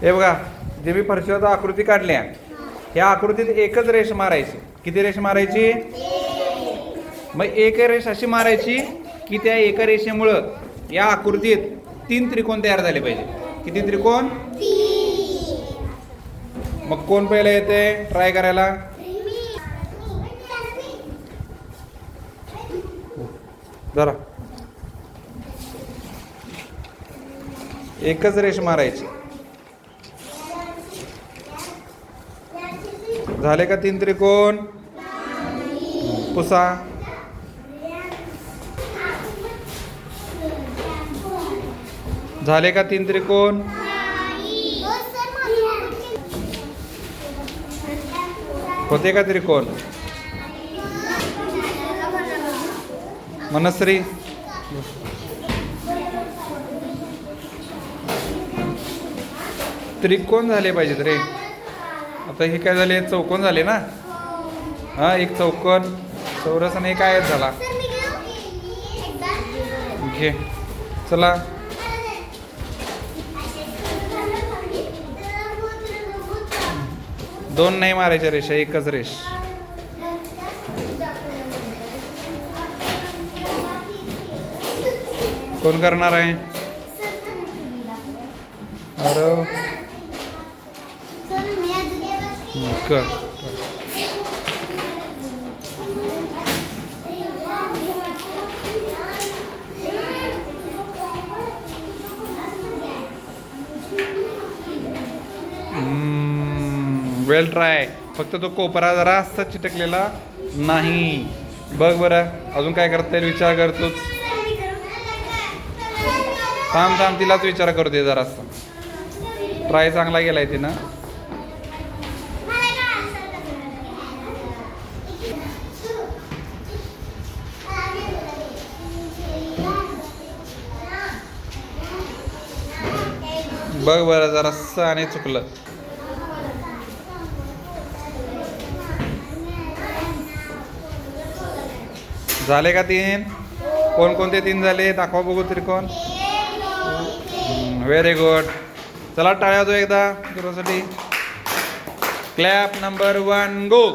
हे बघा, जे मी फरशीवर आकृती काढल्या ह्या आकृतीत एकच रेष मारायची. किती रेष मारायची? मग एक रेष अशी मारायची की त्या एका रेषेमुळं या आकृतीत 3 त्रिकोण तयार झाले पाहिजे. किती त्रिकोण? मग कोण पहिला येते ट्राय करायला? जरा एकच रेष मारायची. झाले का 3 त्रिकोण? पुसा. झाले का 3 त्रिकोण? होते का त्रिकोण? मनश्री, त्रिकोण झाले पाहिजेत रे. आता हे काय झाले? चौकोन झाले ना. हा, एक चौकोन, चौरस आणि एक आयत झाला. घे चला. दोन नाही मारायच्या रेषा, एकच रेष. कोण करणार आहे? अरे कर. वेल ट्राय. फक्त तो कोपरा जरा असता चिटकलेला नाही. बघ बरं अजून काय करता येईल, विचार करतोच. थांब थांब, तिलाच विचार करू दे जरा. ट्राय चांगला गेलाय तिनं. बघ बरं जरासं आणि चुकलं. झाले का 3? कोणकोणते 3 झाले दाखवा बघू त्रिकोण. Very good. चला टाळ्या दो एकदा तुझ्यासाठी. क्लॅप नंबर 1 गो.